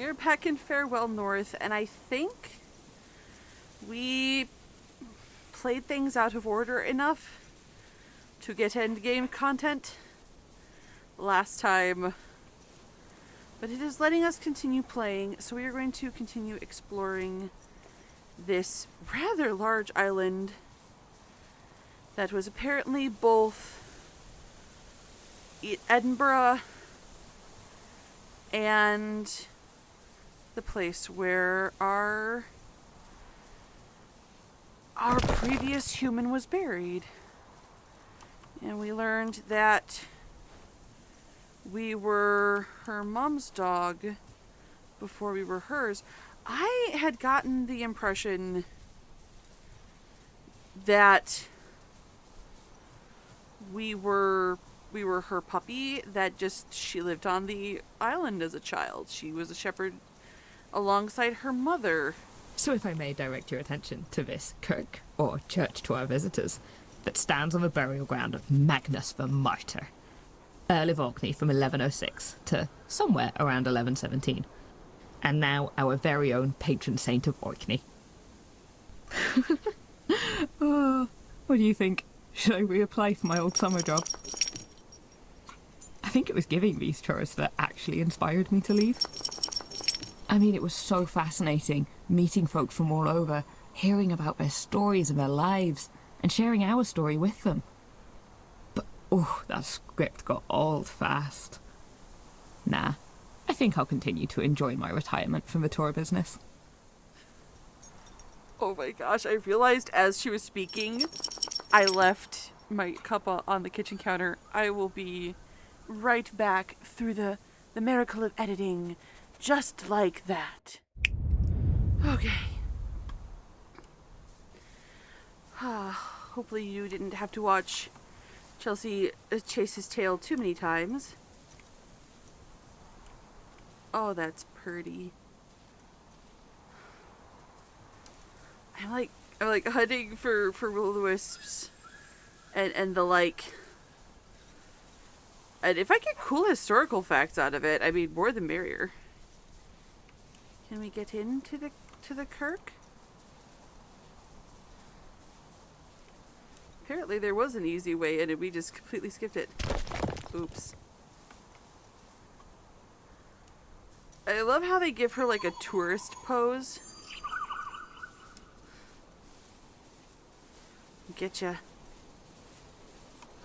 We are back in Farewell North, and I think we played things out of order enough to get endgame content last time. But it is letting us continue playing, so we are going to continue exploring this rather large island that was apparently both Edinburgh and the place where our previous human was buried. And we learned that we were her mom's dog before we were hers. I had gotten the impression that we were her puppy, that just she lived on the island as a child. She was a shepherd alongside her mother. So if I may direct your attention to this kirk, or church to our visitors, that stands on the burial ground of Magnus the Martyr, Earl of Orkney from 1106 to somewhere around 1117, and now our very own patron saint of Orkney. What do you think? Should I reapply for my old summer job? I think it was giving these tours that actually inspired me to leave. I mean, it was so fascinating meeting folk from all over, hearing about their stories and their lives, and sharing our story with them. But, that script got old fast. Nah, I think I'll continue to enjoy my retirement from the tour business. Oh my gosh, I realized as she was speaking, I left my cuppa on the kitchen counter. I will be right back through the miracle of editing, just like that. Okay. Hopefully you didn't have to watch Chelsea chase his tail too many times. Oh, that's pretty. I'm like hunting for will-o-wisps and the like. And if I get cool historical facts out of it, I mean, more the merrier. Can we get into the kirk? Apparently there was an easy way in and we just completely skipped it. Oops. I love how they give her like a tourist pose. Getcha.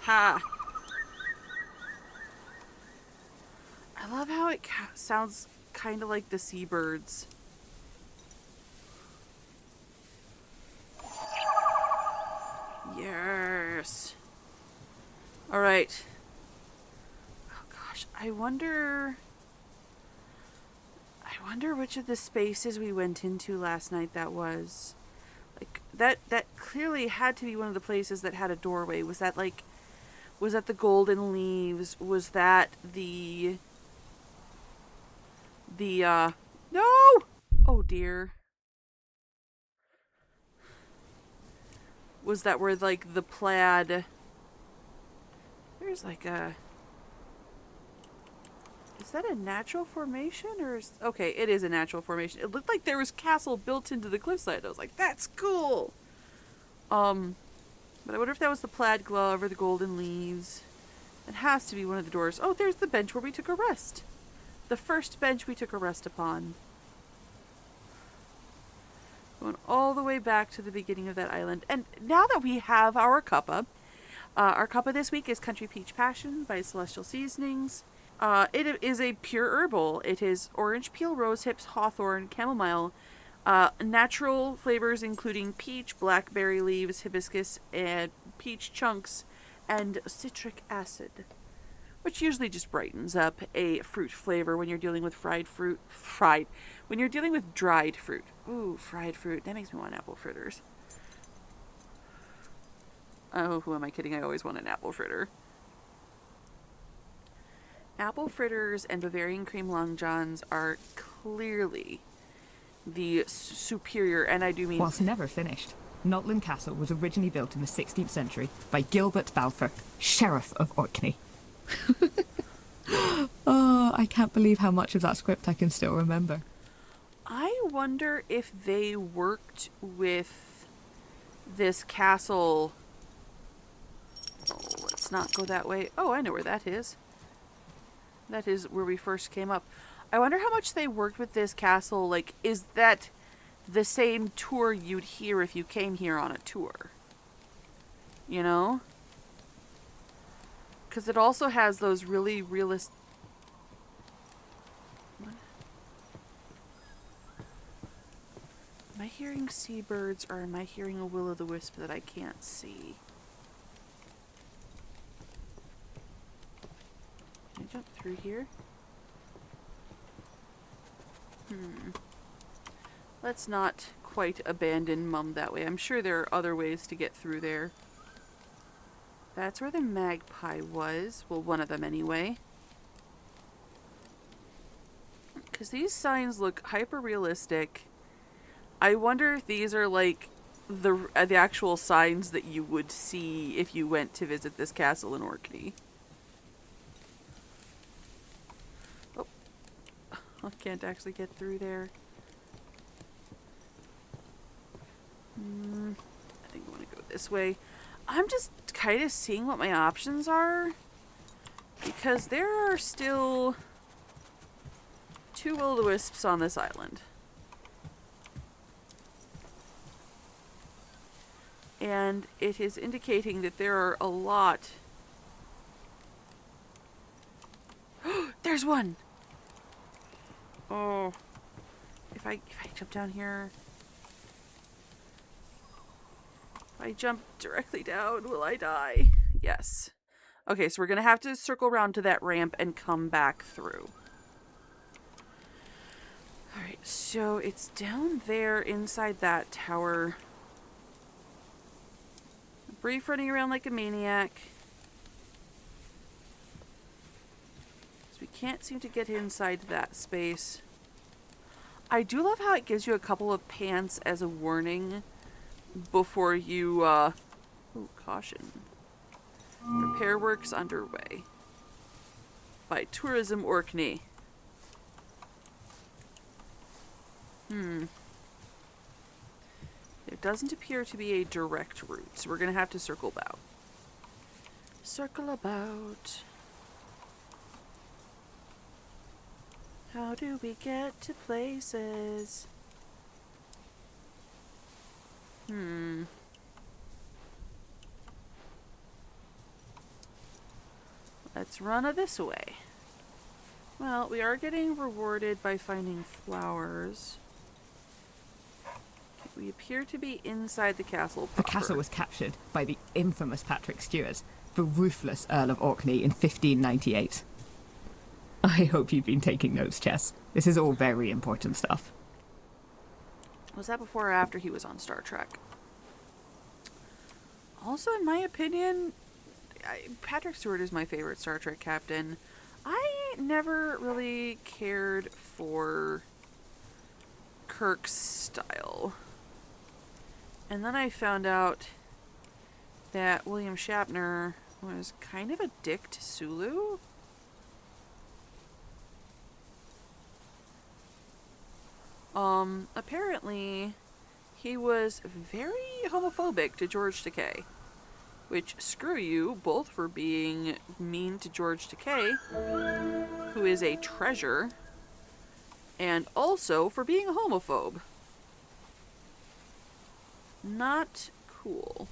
Ha! I love how it sounds kind of like the seabirds. Yes. All right. Oh gosh, I wonder which of the spaces we went into last night that was. Like that clearly had to be one of the places that had a doorway. Was that the Golden Leaves? Was that the no! Oh dear. Was that where like the plaid? There's like a. Is that a natural formation or is... Okay, it is a natural formation. It looked like there was castle built into the cliffside. I was like, that's cool. But I wonder if that was the plaid glove or the golden leaves. It has to be one of the doors. Oh, there's the bench where we took a rest. The first bench we took a rest upon. Going all the way back to the beginning of that island. And now that we have our cuppa this week is Country Peach Passion by Celestial Seasonings. It is a pure herbal. It is orange peel, rose hips, hawthorn, chamomile, natural flavors including peach, blackberry leaves, hibiscus, and peach chunks, and citric acid, which usually just brightens up a fruit flavor when you're dealing with when you're dealing with dried fruit. Ooh, fried fruit. That makes me want apple fritters. Oh, who am I kidding? I always want an apple fritter. Apple fritters and Bavarian cream long johns are clearly the superior, and I do mean... Whilst never finished, Notland Castle was originally built in the 16th century by Gilbert Balfour, Sheriff of Orkney. I can't believe how much of that script I can still remember. I wonder if they worked with this castle. Oh, let's not go that way. Oh, I know where that is. That is where we first came up. I wonder how much they worked with this castle. Like, is that the same tour you'd hear if you came here on a tour? You know? Because it also has those really realistic... Am I hearing seabirds or am I hearing a will-o'-the-wisp that I can't see? Can I jump through here? Let's not quite abandon Mum that way. I'm sure there are other ways to get through there. That's where the magpie was. Well, one of them anyway. Because these signs look hyper-realistic. I wonder if these are like the actual signs that you would see if you went to visit this castle in Orkney. Oh, I can't actually get through there. I think I want to go this way. I'm just kind of seeing what my options are, because there are still 2 will-o'-the-wisps on this island. And it is indicating that there are a lot. There's one! Oh. If I jump down here... If I jump directly down, will I die? Yes. Okay, so we're going to have to circle around to that ramp and come back through. Alright, so it's down there inside that tower. Brief running around like a maniac. So we can't seem to get inside that space. I do love how it gives you a couple of pants as a warning before you, oh, caution. Repair works underway. By Tourism Orkney. There doesn't appear to be a direct route, so we're going to have to circle about. Circle about. How do we get to places? Let's run this way. Well, we are getting rewarded by finding flowers. We appear to be inside the castle proper. The castle was captured by the infamous Patrick Stewart, the ruthless Earl of Orkney, in 1598. I hope you've been taking notes, Chess. This is all very important stuff. Was that before or after he was on Star Trek? Also, in my opinion, Patrick Stewart is my favorite Star Trek captain. I never really cared for Kirk's style. And then I found out that William Shatner was kind of a dick to Sulu. Apparently, he was very homophobic to George Takei. Which, screw you, both for being mean to George Takei, who is a treasure, and also for being a homophobe. Not cool.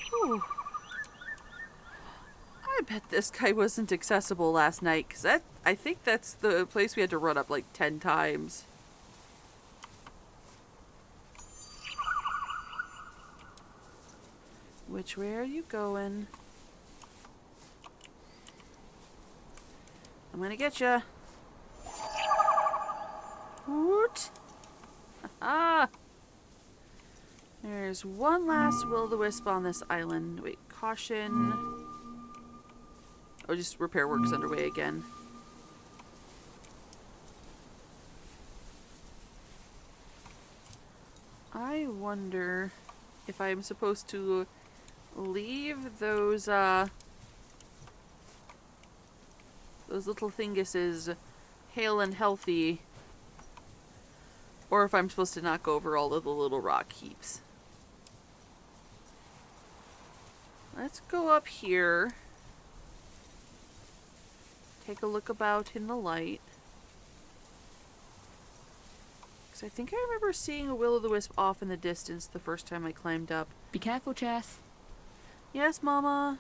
Whew. I bet this guy wasn't accessible last night, because I think that's the place we had to run up like 10 times. Which way are you going? I'm gonna get ya. Woot! Ah! There's one last will-o'-the-wisp on this island. Wait, caution. Oh, just repair works underway again. I wonder if I'm supposed to leave those those little thinguses hale and healthy, or if I'm supposed to knock over all of the little rock heaps. Let's go up here. Take a look about in the light. Because I think I remember seeing a will-o'-the-wisp off in the distance the first time I climbed up. Be careful, Jess. Yes, Mama.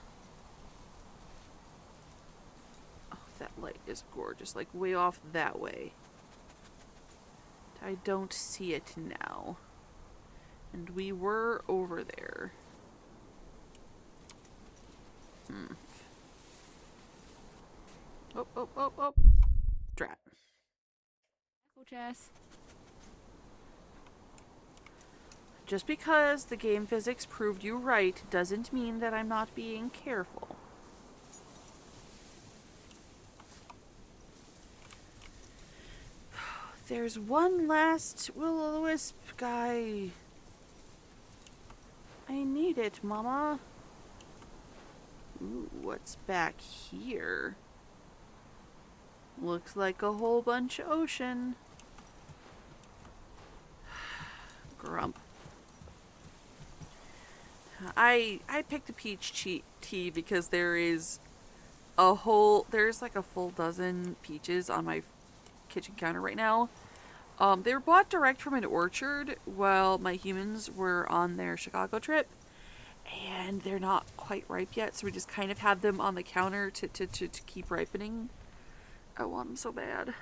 Oh, that light is gorgeous. Like, way off that way. I don't see it now. And we were over there. Oh, oh, oh, oh. Drat. Careful, Jess. Just because the game physics proved you right doesn't mean that I'm not being careful. There's one last will-o'-the-wisp guy. I need it, Mama. Ooh, what's back here? Looks like a whole bunch of ocean. Grump. I picked a peach tea because there's like a full dozen peaches on my kitchen counter right now. They were bought direct from an orchard while my humans were on their Chicago trip, and they're not quite ripe yet, so we just kind of have them on the counter to keep ripening. I want them so bad.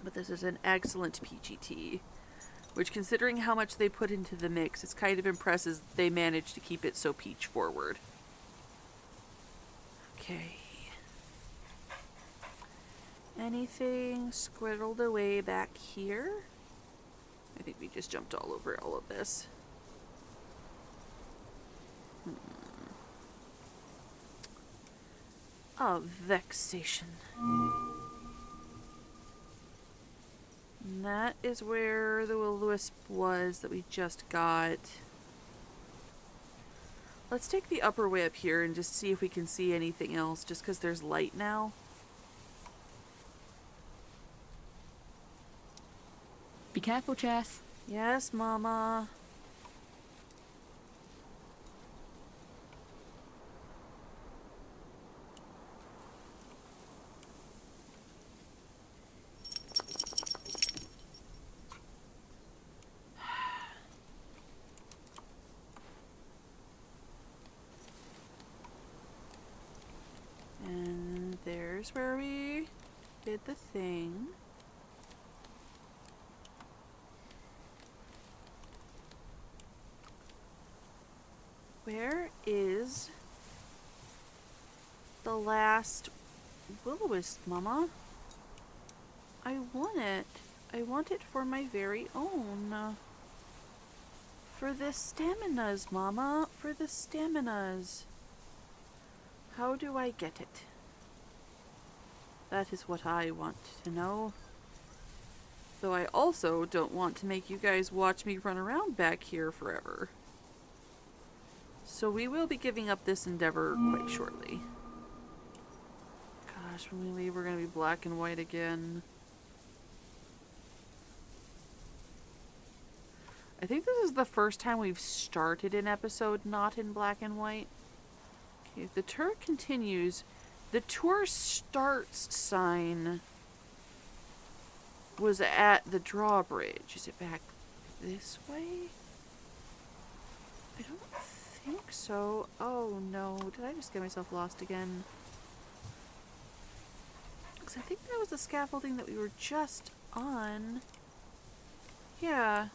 But this is an excellent peachy tea, which, considering how much they put into the mix, it's kind of impressive they managed to keep it so peach forward. Okay. Anything squiddled away back here? I think we just jumped all over all of this. Oh, vexation. And that is where the will-o'-the-wisp was that we just got. Let's take the upper way up here and just see if we can see anything else, just because there's light now. Be careful, Jess. Yes, Mama. And there's where we did the thing. Where is the last will-o'-wisp, Mama? I want it. I want it for my very own. For the staminas, Mama. For the staminas. How do I get it? That is what I want to know. Though I also don't want to make you guys watch me run around back here forever. So we will be giving up this endeavor quite shortly. Gosh, when we leave, we're going to be black and white again. I think this is the first time we've started an episode not in black and white. Okay, if the tour continues, the tour starts sign was at the drawbridge. Is it back this way? I don't think so. Oh no, did I just get myself lost again? Because I think that was the scaffolding that we were just on. Yeah.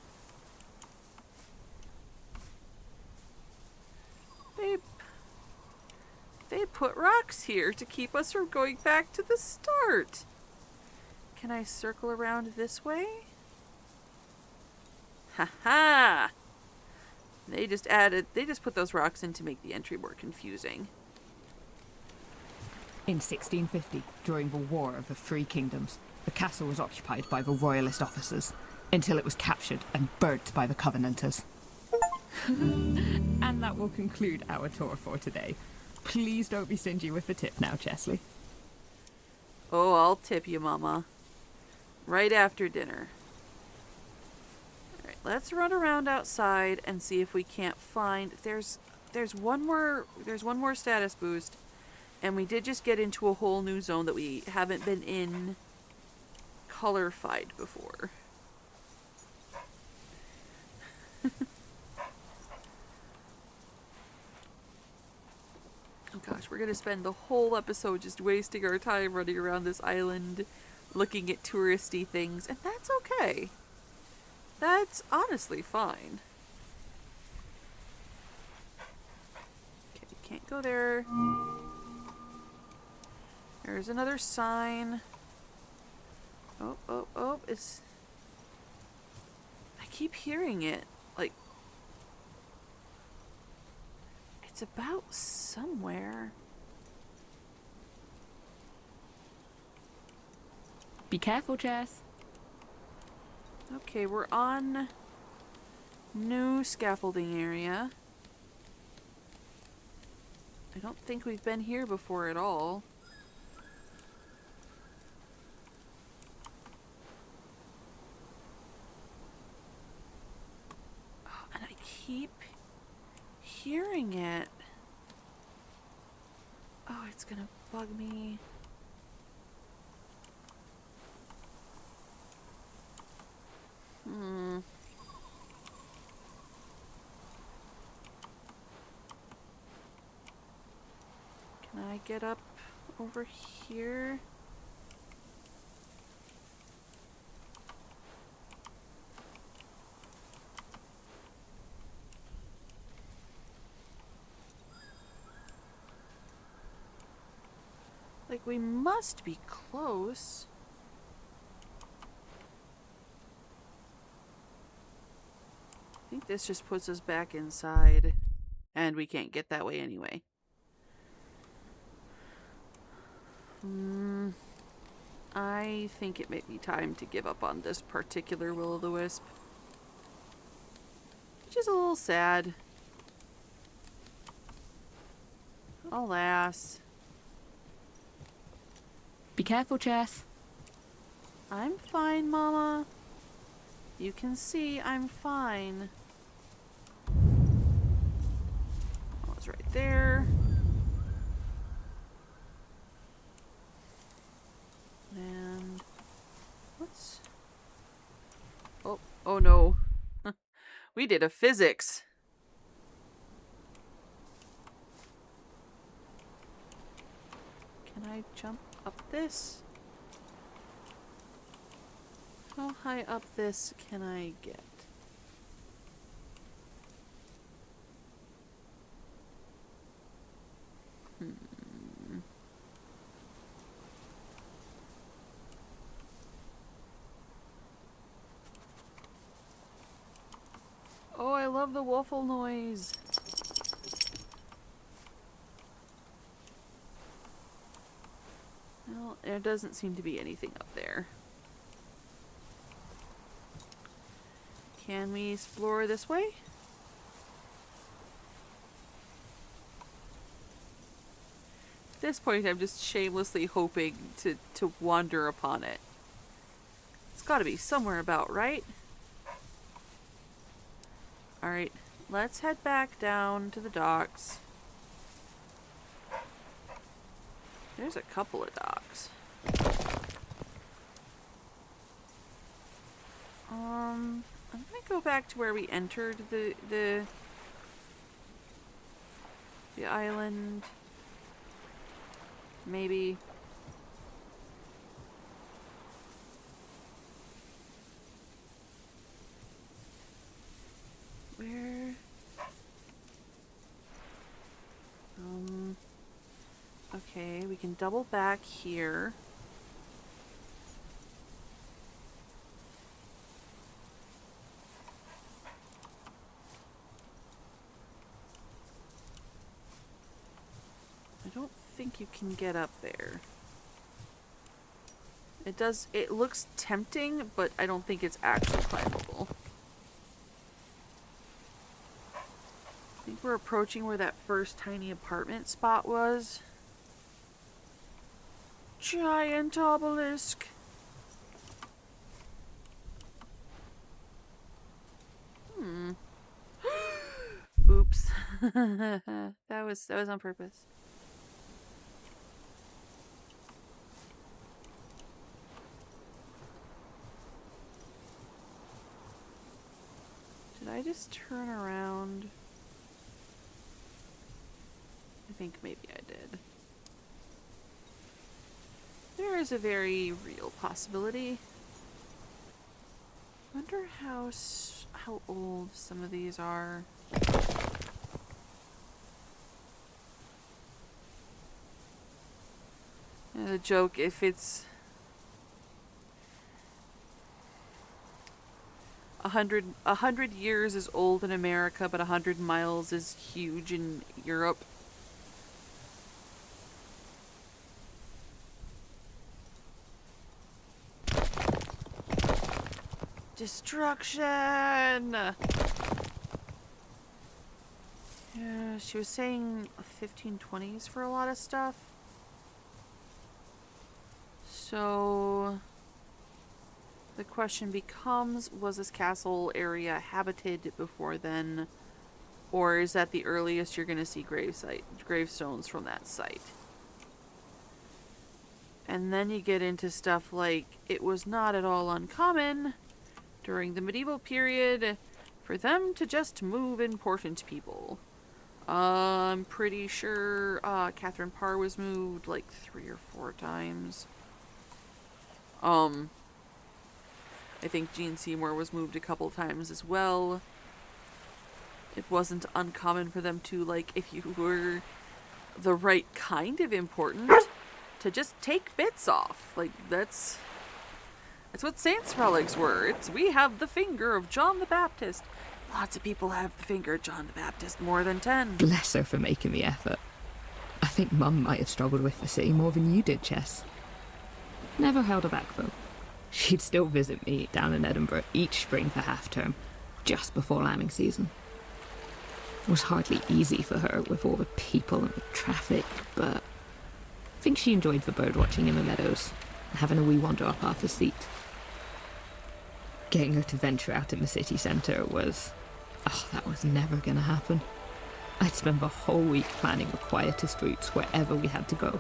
They put rocks here to keep us from going back to the start. Can I circle around this way? Ha-ha! They just put those rocks in to make the entry more confusing. In 1650, during the War of the Three Kingdoms, the castle was occupied by the royalist officers, until it was captured and burnt by the Covenanters. And that will conclude our tour for today. Please don't be stingy with the tip now, Chesley. Oh, I'll tip you, Mama. Right after dinner. Alright, let's run around outside and see if we can't find... There's one more status boost. And we did just get into a whole new zone that we haven't been in color-fied before. Oh gosh, we're gonna spend the whole episode just wasting our time running around this island, looking at touristy things, and that's okay. That's honestly fine. Okay, can't go there. There's another sign. Oh, it's... I keep hearing it. Like... It's about somewhere. Be careful, Jess. Okay, we're on new scaffolding area. I don't think we've been here before at all. Oh, and I keep hearing it. Oh, it's gonna bug me. Can I get up over here? Like, we must be close. I think this just puts us back inside. And we can't get that way anyway. I think it may be time to give up on this particular will-o'-the-wisp. Which is a little sad. Alas. Be careful, Jess. I'm fine, Mama. You can see I'm fine. Oh, it's right there. And what's... Oh no. We did a physics. Can I jump up this? How high up this can I get? Oh, I love the waffle noise. Well, there doesn't seem to be anything up there. Can we explore this way? At this point, I'm just shamelessly hoping to wander upon it. It's gotta be somewhere about, right? Alright, let's head back down to the docks. There's a couple of docks. I'm gonna go back to where we entered the island. Maybe. Where? Okay, we can double back here. I don't think you can get up there. It looks tempting, but I don't think it's actually climbable. I think we're approaching where that first tiny apartment spot was. Giant obelisk. Oops. that was on purpose. Did I just turn around? I think maybe I did. There is a very real possibility. Wonder how old some of these are. The joke, if it's 100 years is old in America, but 100 miles is huge in Europe. Destruction! Yeah, she was saying 1520s for a lot of stuff. So the question becomes, was this castle area habited before then? Or is that the earliest you're going to see gravestones from that site? And then you get into stuff like, it was not at all uncommon during the medieval period for them to just move important people. I'm pretty sure Catherine Parr was moved like 3 or 4 times. I think Jean Seymour was moved a couple times as well. It wasn't uncommon for them to, like, if you were the right kind of important, to just take bits off. Like, that's what saints' relics were. We have the finger of John the Baptist. Lots of people have the finger of John the Baptist, more than 10. Bless her for making the effort. I think Mum might have struggled with the city more than you did, Chess. Never held her back, though. She'd still visit me down in Edinburgh each spring for half-term, just before lambing season. It was hardly easy for her with all the people and the traffic, but I think she enjoyed the bird watching in the meadows and having a wee wander up off the seat. Getting her to venture out in the city centre that was never going to happen. I'd spend the whole week planning the quietest routes wherever we had to go.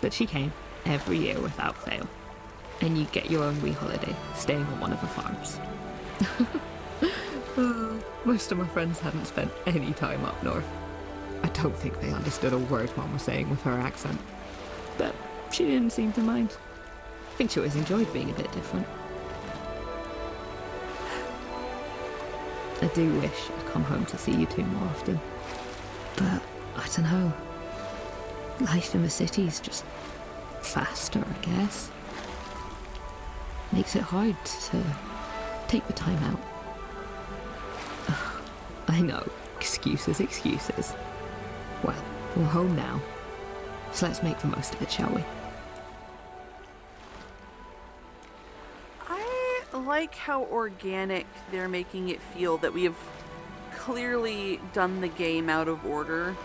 But she came every year without fail. And you get your own wee holiday, staying on one of the farms. Most of my friends hadn't spent any time up north. I don't think they understood a word Mum was saying with her accent. But she didn't seem to mind. I think she always enjoyed being a bit different. I do wish I'd come home to see you two more often. But, I don't know. Life in the city's just faster, I guess. Makes it hard to take the time out. I know, excuses. Well, we're home now, so let's make the most of it, shall we? I like how organic they're making it feel, that we have clearly done the game out of order.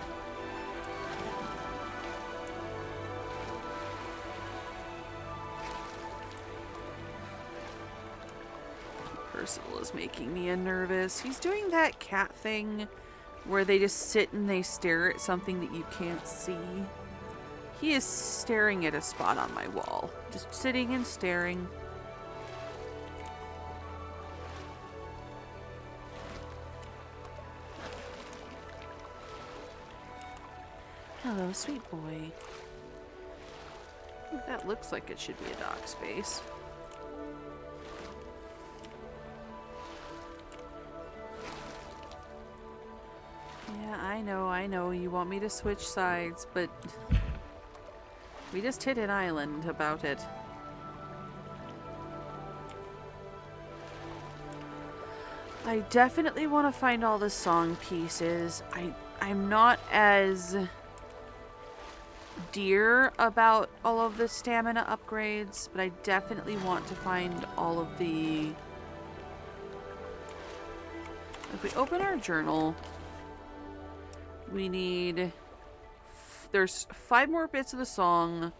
Percival is making me nervous. He's doing that cat thing where they just sit and they stare at something that you can't see. He is staring at a spot on my wall. Just sitting and staring. Hello, sweet boy. That looks like it should be a dock space. Yeah, I know. You want me to switch sides, but we just hit an island about it. I definitely want to find all the song pieces. I'm not as dear about all of the stamina upgrades, but I definitely want to find all of the... If we open our journal... We need... There's 5 more bits of the song,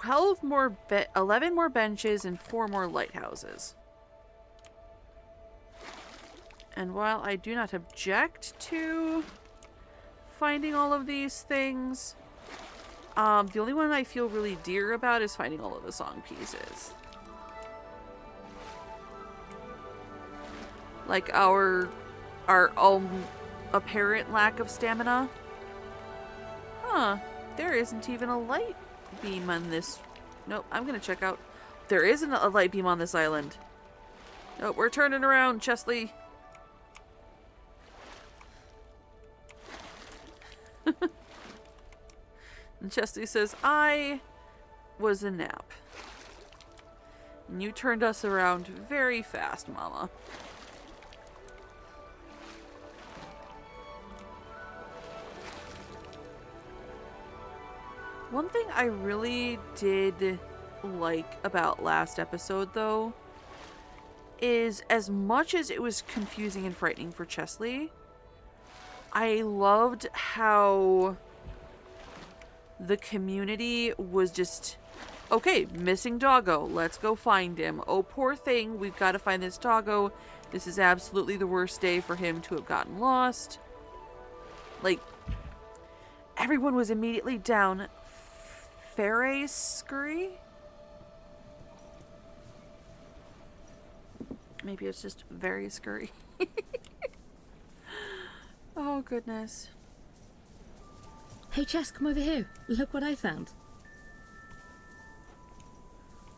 11 more benches, and 4 more lighthouses. And while I do not object to finding all of these things, the only one I feel really dear about is finding all of the song pieces. Like our apparent lack of stamina. Huh, there isn't even a light beam on this. Nope, I'm gonna check out. There isn't a light beam on this island. Nope, we're turning around, Chesley. And Chesley says, I was a nap. And you turned us around very fast, Mama. One thing I really did like about last episode, though, is as much as it was confusing and frightening for Chesley, I loved how the community was just, okay, missing doggo, let's go find him. Oh, poor thing, we've got to find this doggo. This is absolutely the worst day for him to have gotten lost. Like, everyone was immediately down Fairey Scurry? Maybe it's just very scurry. Oh, goodness. Hey, Chess, come over here. Look what I found.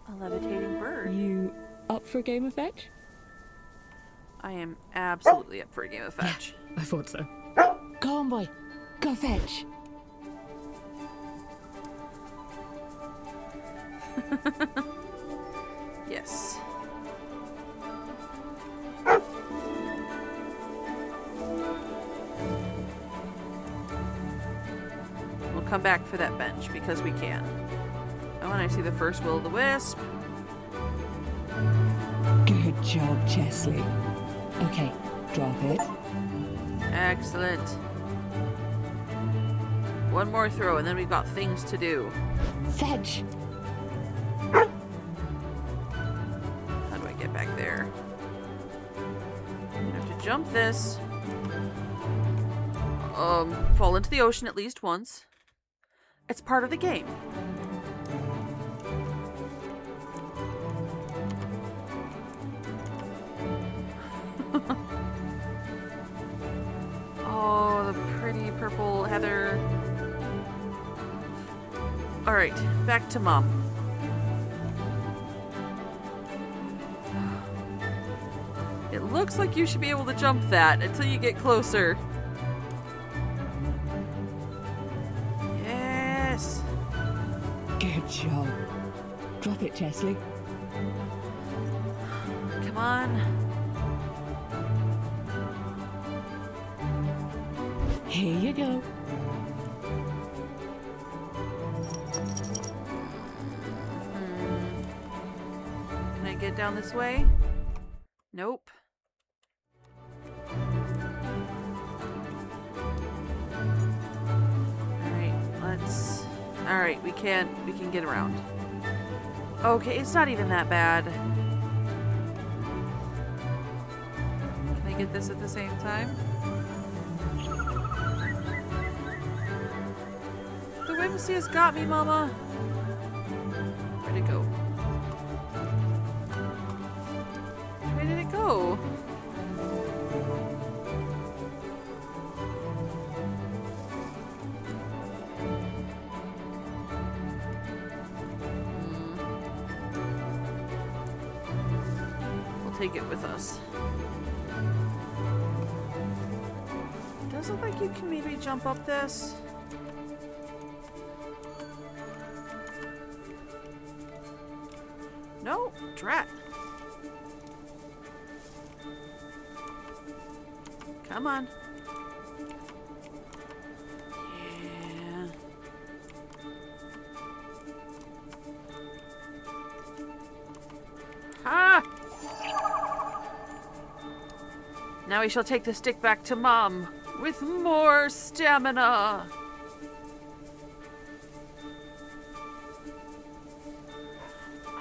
A levitating bird. You up for a game of fetch? I am absolutely up for a game of fetch. I thought so. Go on, boy. Go fetch. Yes. We'll come back for that bench because we can. Oh, and I see the first will-o'-the-wisp. Good job, Chesley. Okay, drop it. Excellent. One more throw and then we've got things to do. Fetch. How do I get back there? I'm gonna have to jump this. Fall into the ocean at least once. It's part of the game. Oh, the pretty purple heather. Alright, back to Mom. It looks like you should be able to jump that until you get closer. Yes! Good job. Drop it, Chesley. Come on. Here you go. Can I get down this way? Nope. Alright, we can get around. Okay, it's not even that bad. Can I get this at the same time? The whimsy has got me, Mama. Where'd it go? Where did it go? We'll take it with us. It does look like you can maybe jump up this. No, drat. Come on. Yeah. Ha! Now we shall take the stick back to Mom, with more stamina.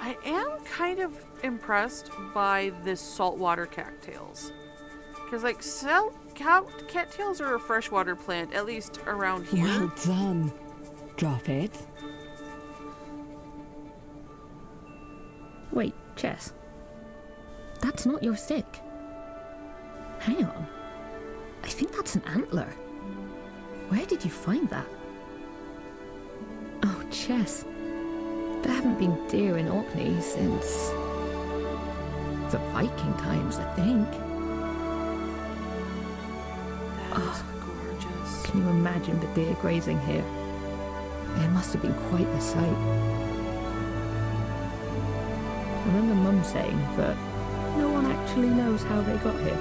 I am kind of impressed by the saltwater cattails. Because, like, cattails are a freshwater plant, at least around here. Well done. Drop it. Wait, Jess. That's not your stick. Hang on. I think that's an antler. Where did you find that? Oh, Jess. There haven't been deer in Orkney since the Viking times, I think. That is gorgeous. Can you imagine the deer grazing here? It must have been quite the sight. I remember Mum saying that no one actually knows how they got here.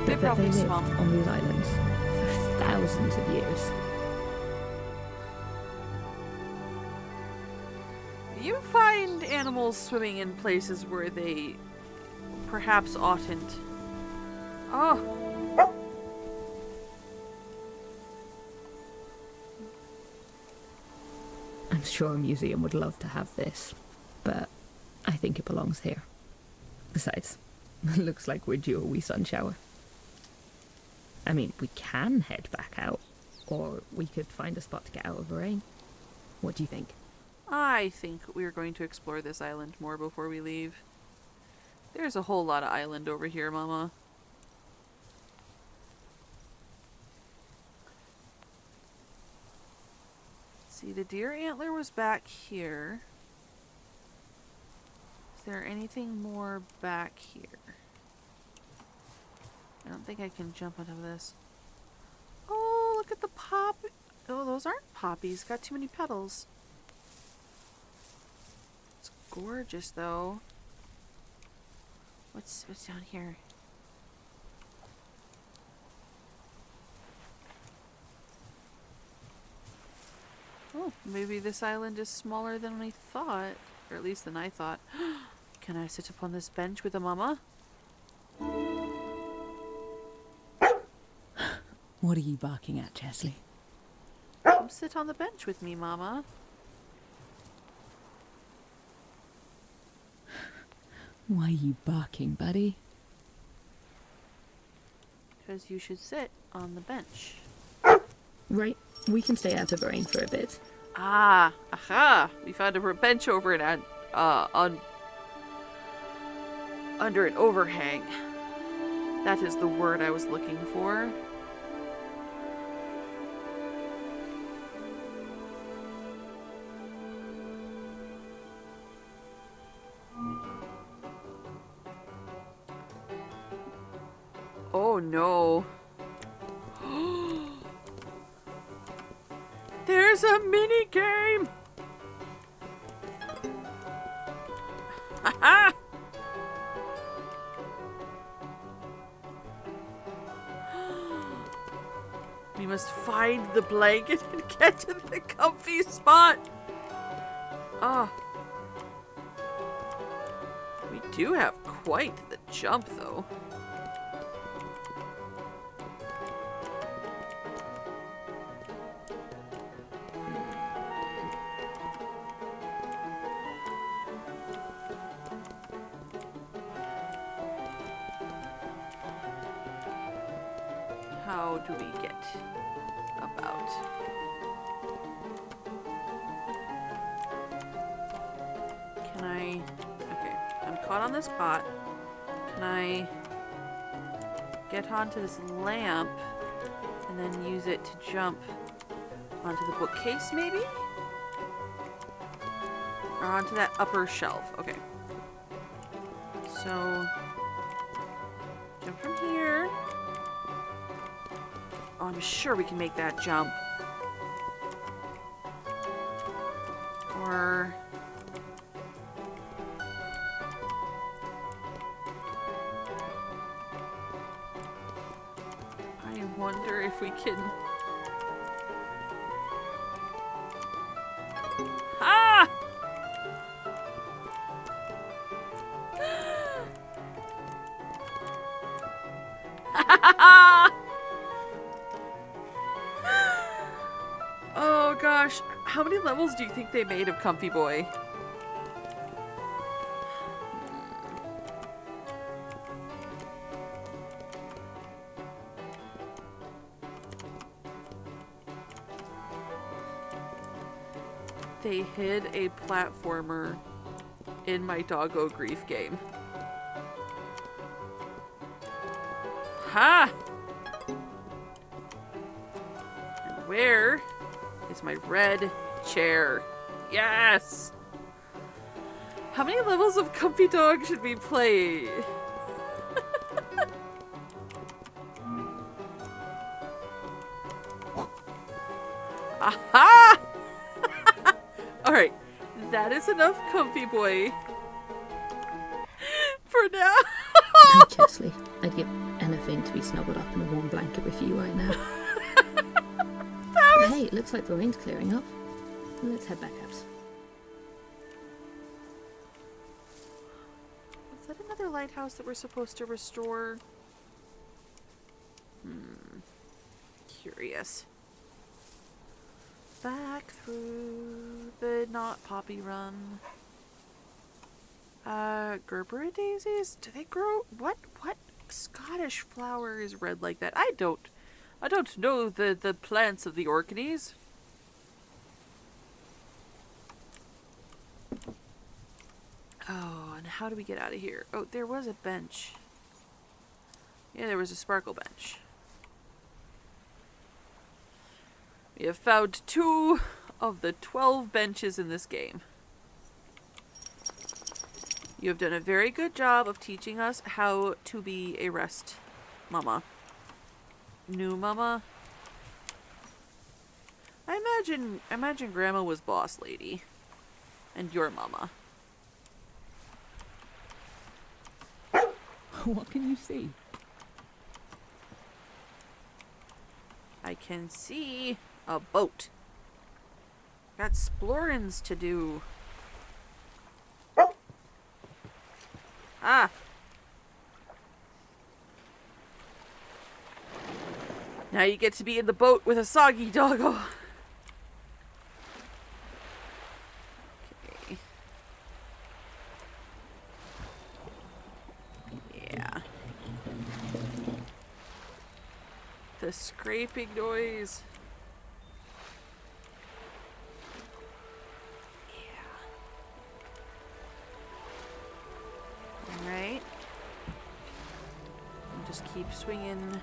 They But that probably they lived swam. on these islands for thousands of years. You find animals swimming in places where they perhaps oughtn't. Oh. I'm sure a museum would love to have this, but I think it belongs here. Besides, it looks like we're due a wee sun shower. I mean, we can head back out, or we could find a spot to get out of the rain. What do you think? I think we're going to explore this island more before we leave. There's a whole lot of island over here, Mama. See, the deer antler was back here. Is there anything more back here? I don't think I can jump onto this. Oh, look at the pop. Oh, those aren't poppies. Got too many petals. It's gorgeous, though. What's down here? Oh, maybe this island is smaller than we thought. Or at least than I thought. Can I sit upon this bench with a mama? What are you barking at, Chesley? Come sit on the bench with me, Mama. Why are you barking, buddy? Because you should sit on the bench. Right, we can stay out of the rain for a bit. Ah, aha! We found a bench over it under an overhang. That is the word I was looking for. Oh no. There's a mini game. Haha. We must find the blanket and get to the comfy spot. Ah. We do have quite the jump though. How do we get about? Can I... Okay, I'm caught on this pot. Can I get onto this lamp and then use it to jump onto the bookcase, maybe? Or onto that upper shelf. Okay. So... jump from here. Oh, I'm sure we can make that jump. Or... I wonder if we can... Ah! How many levels do you think they made of Comfy Boy? They hid a platformer in my Doggo Grief game. Ha! And where is my red chair? Yes! How many levels of Comfy Dog should we play? Aha! Alright, that is enough Comfy Boy for now. Oh, Chesley, I'd give anything to be snuggled up in a warm blanket with you right now. Hey, it looks like the rain's clearing up. Let's head back out. Is that another lighthouse that we're supposed to restore? Curious. Back through the not poppy run. Gerbera daisies? Do they grow? What Scottish flower is red like that? I don't know the plants of the Orkneys. Oh, and how do we get out of here? Oh, there was a bench. Yeah, there was a sparkle bench. We have found 2 of the 12 benches in this game. You have done a very good job of teaching us how to be a rest mama. New mama. I imagine Grandma was boss lady. And your mama. What can you see? I can see a boat. Got splorins to do. Ah. Now you get to be in the boat with a soggy doggo. Okay. Yeah. The scraping noise. Alright. And just keep swinging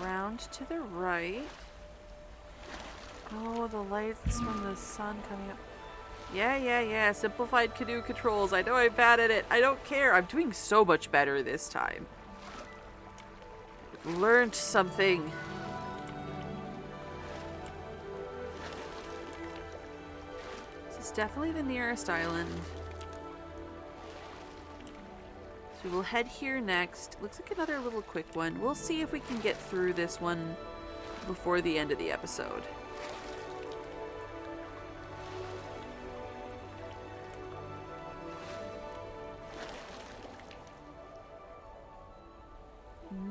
round to the right. Oh, the lights from the sun coming up. Yeah. Simplified canoe controls. I know I'm bad at it. I don't care. I'm doing so much better this time. I've learned something. This is definitely the nearest island. So we'll head here next. Looks like another little quick one. We'll see if we can get through this one before the end of the episode.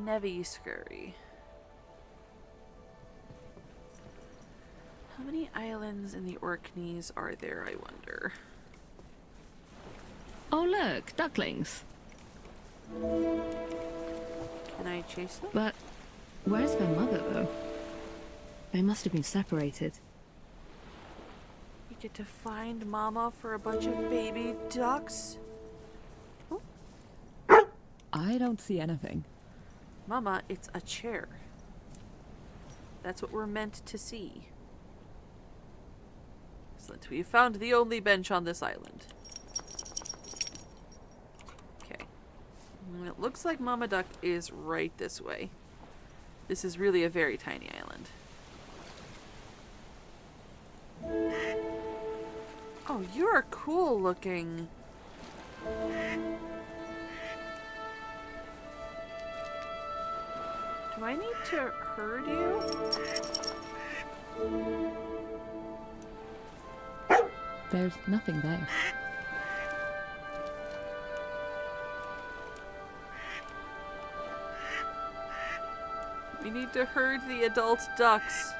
Nevi Scurry. How many islands in the Orkneys are there, I wonder? Oh look, ducklings. Can I chase them? But where's their mother, though? They must have been separated. We get to find Mama for a bunch of baby ducks. Oh. I don't see anything. Mama, it's a chair. That's what we're meant to see. Excellent. We found the only bench on this island. Okay. It looks like Mama Duck is right this way. This is really a very tiny island. Oh, you're cool looking. Do I need to herd you? There's nothing there. We need to herd the adult ducks.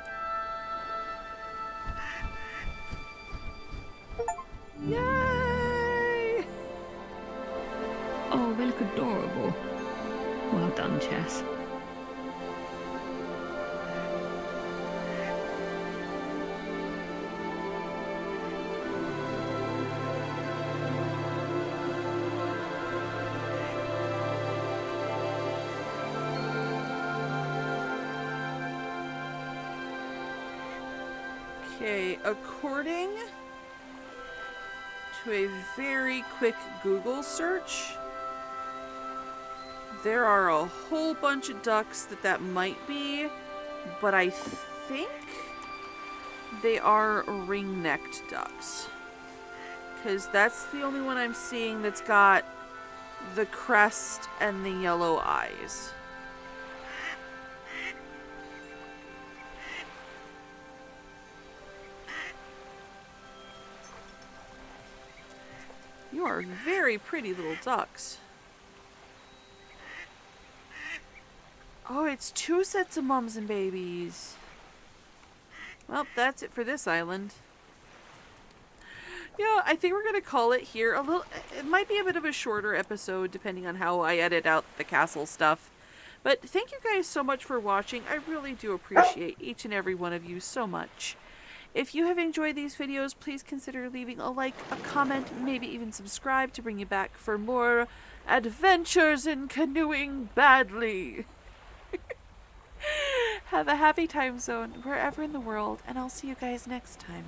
Yay! Oh, they look adorable. Well done, Chess. Okay, according to a very quick Google search, there are a whole bunch of ducks that might be, but I think they are ring-necked ducks. Because that's the only one I'm seeing that's got the crest and the yellow eyes. You are very pretty little ducks. Oh, it's 2 sets of mums and babies. Well, that's it for this island. Yeah, I think we're going to call it here. It might be a bit of a shorter episode depending on how I edit out the castle stuff. But thank you guys so much for watching. I really do appreciate each and every one of you so much. If you have enjoyed these videos, please consider leaving a like, a comment, maybe even subscribe to bring you back for more adventures in canoeing badly. Have a happy time zone wherever in the world, and I'll see you guys next time.